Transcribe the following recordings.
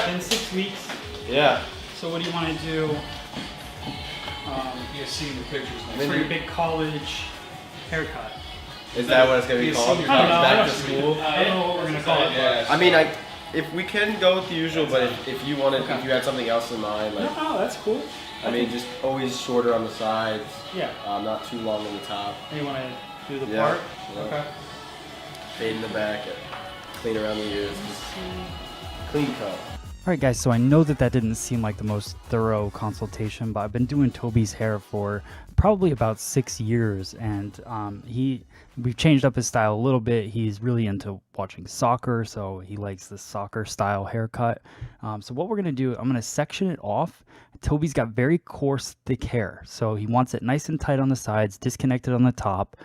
in 6 weeks. Yeah. So what do you want to do? You're seeing the pictures. For your big college haircut. Is that what it's gonna be called? I don't know. Back to school. I don't know what we're gonna call it. Yeah. I mean, if we can go with the usual, but if you wanted, if you had something else in mind, like No, that's cool. I mean, just always shorter on the sides. Yeah. Not too long on the top. You want to do the Yeah. part? Yeah. Okay. Fade in the back, clean around the ears, just clean cut. Alright guys, so I know that didn't seem like the most thorough consultation, but I've been doing Toby's hair for probably about 6 years, and we've changed up his style a little bit. He's really into watching soccer, so he likes the soccer style haircut. So what we're going to do, I'm going to section it off. Toby's got very coarse, thick hair, so he wants it nice and tight on the sides, disconnected on the top.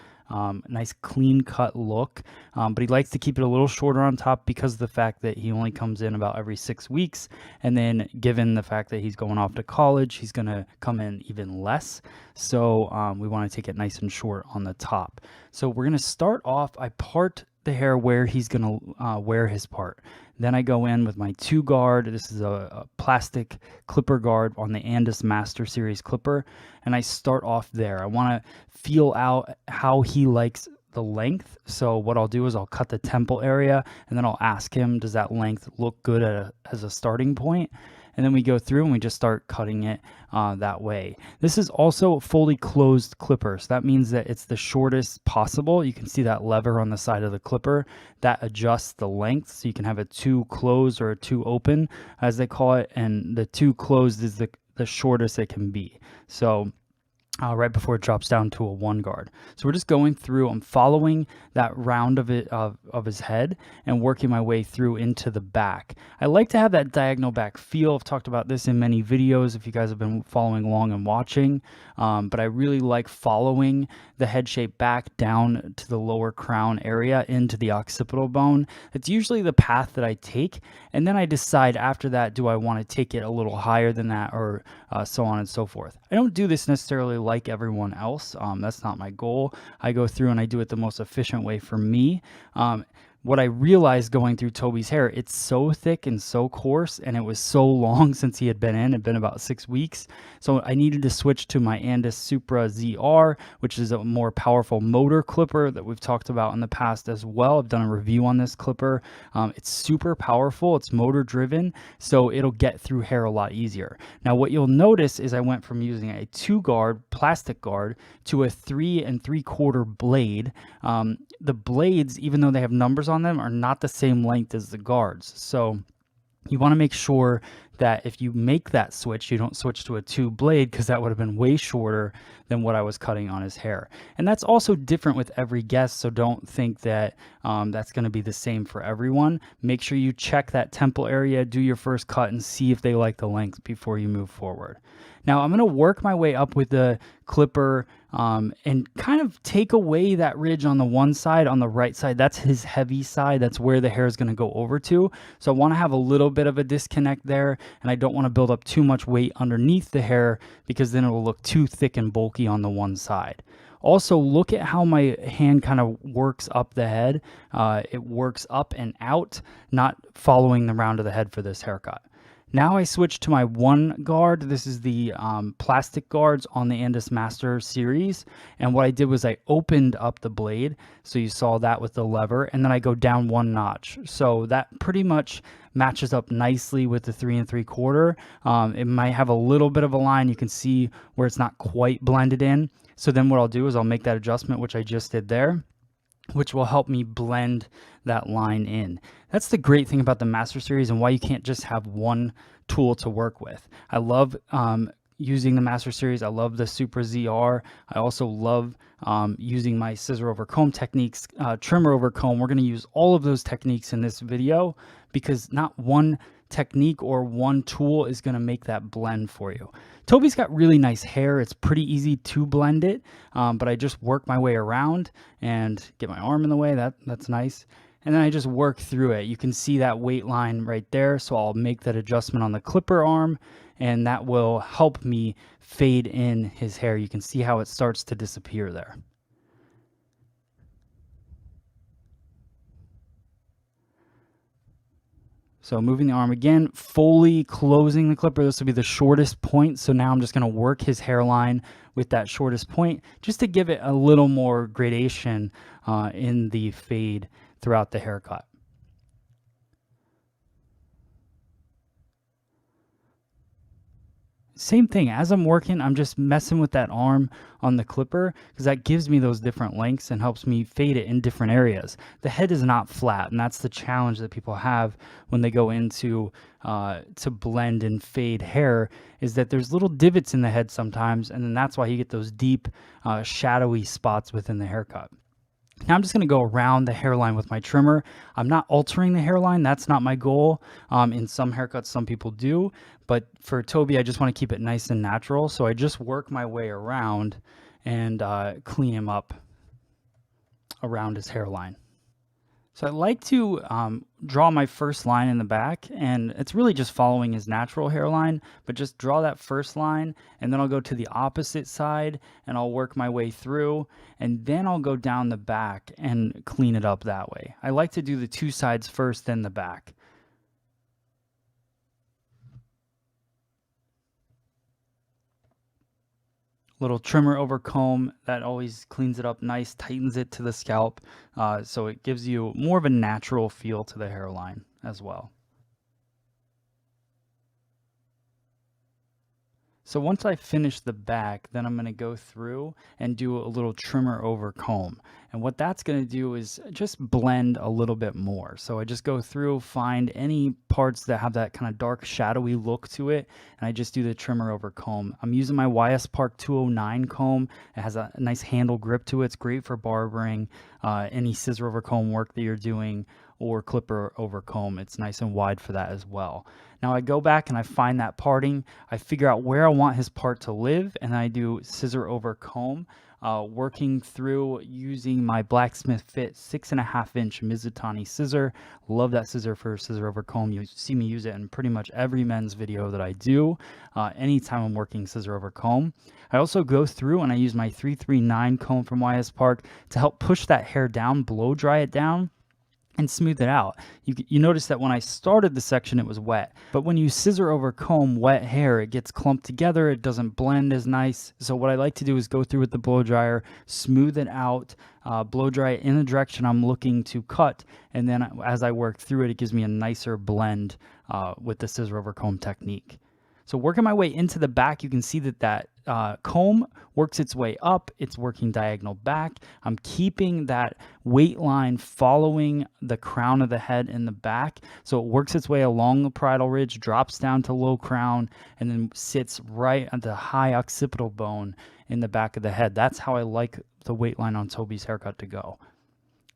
Nice clean cut look, but he likes to keep it a little shorter on top because of the fact that he only comes in about every 6 weeks, and then given the fact that he's going off to college, he's going to come in even less. So we want to take it nice and short on the top. So we're going to start off, I part the hair where he's going to wear his part. Then I go in with my 2 guard. This is a plastic clipper guard on the Andis Master Series clipper, and I start off there. I want to feel out how he likes the length. So what I'll do is I'll cut the temple area, and then I'll ask him, does that length look good as a starting point? And then we go through and we just start cutting it that way. This is also a fully closed clipper, so that means that it's the shortest possible. You can see that lever on the side of the clipper that adjusts the length, so you can have a 2 closed or a 2 open, as they call it, and the 2 closed is the shortest it can be. So right before it drops down to a 1 guard. So we're just going through, I'm following that round of it of his head and working my way through into the back. I like to have that diagonal back feel. I've talked about this in many videos if you guys have been following along and watching, but I really like following the head shape back down to the lower crown area into the occipital bone. It's usually the path that I take, and then I decide after that, do I want to take it a little higher than that, or so on and so forth. I don't do this necessarily like everyone else. That's not my goal. I go through and I do it the most efficient way for me. What I realized going through Toby's hair, it's so thick and so coarse, and it was so long since he had been in. It had been about 6 weeks. So I needed to switch to my Andis Supra ZR, which is a more powerful motor clipper that we've talked about in the past as well. I've done a review on this clipper. It's super powerful. It's motor driven, so it'll get through hair a lot easier. Now, what you'll notice is I went from using a 2 guard plastic guard to a 3 3/4 blade. The blades, even though they have numbers on them, are not the same length as the guards. So you want to make sure that if you make that switch, you don't switch to a 2 blade, because that would have been way shorter than what I was cutting on his hair. And that's also different with every guest, so don't think that that's going to be the same for everyone. Make sure you check that temple area, do your first cut, and see if they like the length before you move forward. Now I'm going to work my way up with the clipper and kind of take away that ridge on the one side. On the right side, that's his heavy side. That's where the hair is going to go over to. So I want to have a little bit of a disconnect there, and I don't want to build up too much weight underneath the hair, because then it will look too thick and bulky on the one side. Also, look at how my hand kind of works up the head. It works up and out, not following the round of the head for this haircut. Now I switch to my 1 guard. This is the plastic guards on the Andis Master Series. And what I did was I opened up the blade. So you saw that with the lever. And then I go down 1 notch. So that pretty much matches up nicely with the 3 3/4. It might have a little bit of a line. You can see where it's not quite blended in. So then what I'll do is I'll make that adjustment, which I just did there, which will help me blend that line in. That's the great thing about the Master Series, and why you can't just have 1 tool to work with. I love using the Master Series. I love the Supra ZR. I also love using my scissor over comb techniques, trimmer over comb. We're going to use all of those techniques in this video, because not one technique or 1 tool is going to make that blend for you. Toby's got really nice hair. It's pretty easy to blend it, but I just work my way around and get my arm in the way. That's nice. And then I just work through it. You can see that weight line right there. So I'll make that adjustment on the clipper arm, and that will help me fade in his hair. You can see how it starts to disappear there. So moving the arm again, fully closing the clipper. This will be the shortest point. So now I'm just going to work his hairline with that shortest point just to give it a little more gradation in the fade throughout the haircut. Same thing, as I'm working, I'm just messing with that arm on the clipper because that gives me those different lengths and helps me fade it in different areas. The head is not flat, and that's the challenge that people have when they go into to blend and fade hair, is that there's little divots in the head sometimes, and then that's why you get those deep, shadowy spots within the haircut. Now I'm just going to go around the hairline with my trimmer. I'm not altering the hairline. That's not my goal. In some haircuts, some people do. But for Toby, I just want to keep it nice and natural. So I just work my way around and clean him up around his hairline. So I like to draw my first line in the back, and it's really just following his natural hairline, but just draw that first line, and then I'll go to the opposite side and I'll work my way through, and then I'll go down the back and clean it up that way. I like to do the two sides first, then the back. Little trimmer over comb, that always cleans it up nice, tightens it to the scalp, so it gives you more of a natural feel to the hairline as well. So once I finish the back, then I'm going to go through and do a little trimmer over comb. And what that's going to do is just blend a little bit more. So I just go through, find any parts that have that kind of dark shadowy look to it, and I just do the trimmer over comb. I'm using my YS Park 209 comb. It has a nice handle grip to it. It's great for barbering, any scissor over comb work that you're doing, or clipper over comb. It's nice and wide for that as well. Now I go back and I find that parting. I figure out where I want his part to live, and I do scissor over comb, working through using my Blacksmith Fit 6.5-inch Mizutani scissor. Love that scissor for scissor over comb. You see me use it in pretty much every men's video that I do, anytime I'm working scissor over comb. I also go through and I use my 339 comb from YS Park to help push that hair down, blow dry it down, and smooth it out. You notice that when I started the section it was wet, but when you scissor over comb wet hair, it gets clumped together, it doesn't blend as nice. So what I like to do is go through with the blow dryer, smooth it out, blow dry it in the direction I'm looking to cut, and then as I work through it, it gives me a nicer blend with the scissor over comb technique. So working my way into the back, you can see that comb works its way up. It's working diagonal back. I'm keeping that weight line following the crown of the head in the back. So it works its way along the parietal ridge, drops down to low crown, and then sits right at the high occipital bone in the back of the head. That's how I like the weight line on Toby's haircut to go.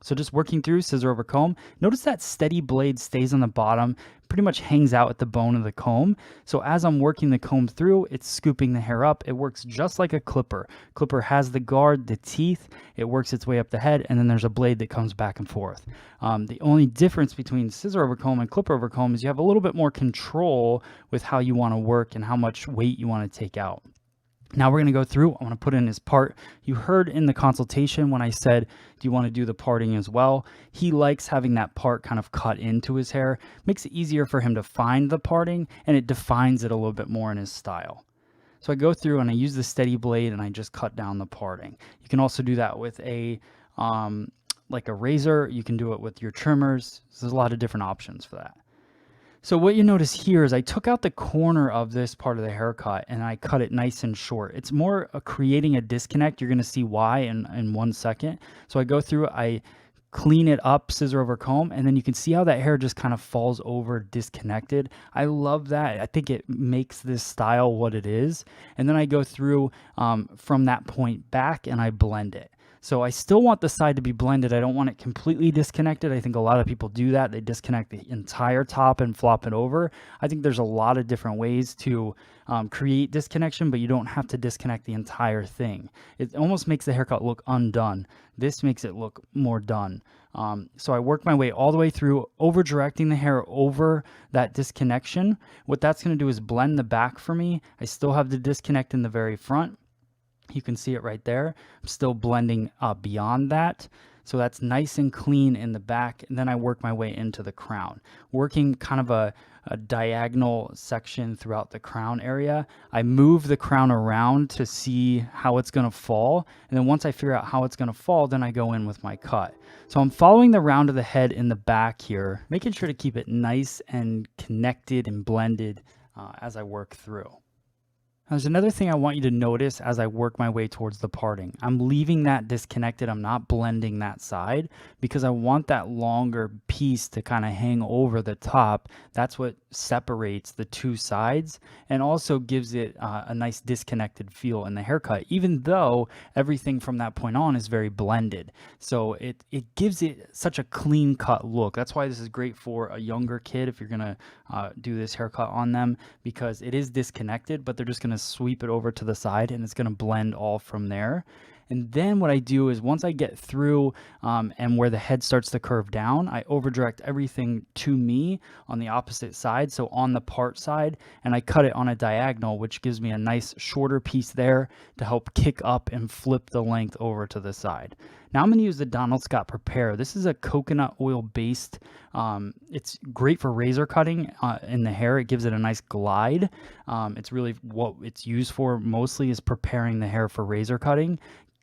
So just working through scissor over comb. Notice that steady blade stays on the bottom, pretty much hangs out at the bone of the comb. So as I'm working the comb through, it's scooping the hair up. It works just like a clipper. Clipper has the guard, the teeth, it works its way up the head, and then there's a blade that comes back and forth. The only difference between scissor over comb and clipper over comb is you have a little bit more control with how you want to work and how much weight you want to take out. Now we're going to go through, I want to put in his part. You heard in the consultation when I said, do you want to do the parting as well? He likes having that part kind of cut into his hair. Makes it easier for him to find the parting, and it defines it a little bit more in his style. So I go through and I use the steady blade and I just cut down the parting. You can also do that with a like a razor. You can do it with your trimmers. There's a lot of different options for that. So what you notice here is I took out the corner of this part of the haircut and I cut it nice and short. It's more creating a disconnect. You're going to see why in 1 second. So I go through, I clean it up, scissor over comb, and then you can see how that hair just kind of falls over disconnected. I love that. I think it makes this style what it is. And then I go through from that point back and I blend it. So I still want the side to be blended. I don't want it completely disconnected. I think a lot of people do that. They disconnect the entire top and flop it over. I think there's a lot of different ways to create disconnection, but you don't have to disconnect the entire thing. It almost makes the haircut look undone. This makes it look more done. So I work my way all the way through, over directing the hair over that disconnection. What that's going to do is blend the back for me. I still have the disconnect in the very front. You can see it right there. I'm still blending beyond that. So that's nice and clean in the back. And then I work my way into the crown, working kind of a diagonal section throughout the crown area. I move the crown around to see how it's going to fall. And then once I figure out how it's going to fall, then I go in with my cut. So I'm following the round of the head in the back here, making sure to keep it nice and connected and blended as I work through. There's another thing I want you to notice as I work my way towards the parting. I'm leaving that disconnected. I'm not blending that side because I want that longer piece to kind of hang over the top. That's what separates the two sides and also gives it a nice disconnected feel in the haircut, even though everything from that point on is very blended. So it gives it such a clean cut look. That's why this is great for a younger kid if you're going to do this haircut on them, because it is disconnected, but they're just going to sweep it over to the side and it's going to blend all from there. And then what I do is once I get through and where the head starts to curve down, I over direct everything to me on the opposite side, so on the part side, and I cut it on a diagonal, which gives me a nice shorter piece there to help kick up and flip the length over to the side. Now I'm going to use the Donald Scott Prepare. This is a coconut oil based. It's great for razor cutting in the hair. It gives it a nice glide. It's really what it's used for mostly is preparing the hair for razor cutting.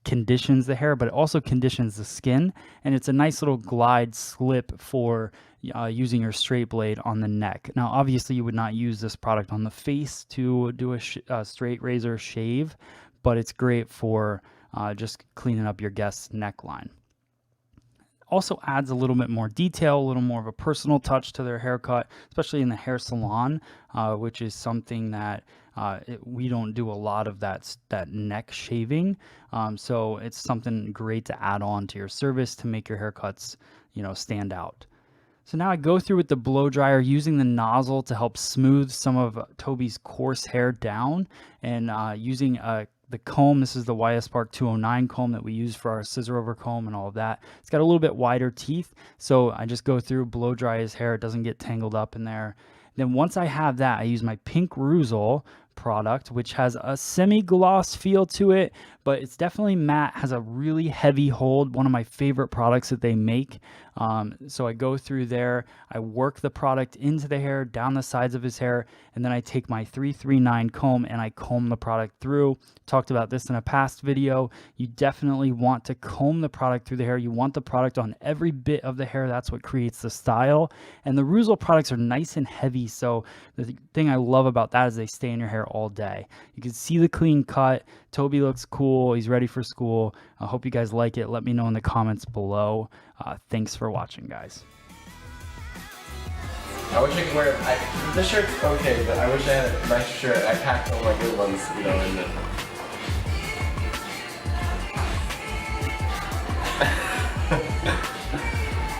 Conditions the hair, but it also conditions the skin, and it's a nice little glide slip for using your straight blade on the neck. Now obviously you would not use this product on the face to do a straight razor shave, but it's great for just cleaning up your guest's neckline. Also adds a little bit more detail, a little more of a personal touch to their haircut, especially in the hair salon, which is something that we don't do a lot of that neck shaving. So it's something great to add on to your service to make your haircuts, stand out. So now I go through with the blow dryer using the nozzle to help smooth some of Toby's coarse hair down, and using the comb. This is the YS Spark 209 comb that we use for our scissor over comb and all of that. It's got a little bit wider teeth, so I just go through, blow dry his hair. It doesn't get tangled up in there. Then once I have that, I use my Pink Ruzel product, which has a semi-gloss feel to it, but it's definitely matte, has a really heavy hold, one of my favorite products that they make. So I go through there, I work the product into the hair, down the sides of his hair, and then I take my 339 comb and I comb the product through. Talked about this in a past video. You definitely want to comb the product through the hair. You want the product on every bit of the hair. That's what creates the style. And the Ruzel products are nice and heavy, so the thing I love about that is they stay in your hair all day. You can see the clean cut. Toby looks cool. He's ready for school. I hope you guys like it. Let me know in the comments below. Thanks for watching, guys. I wish I could wear this shirt's okay, but I wish I had a nice shirt. I packed all my good ones, in the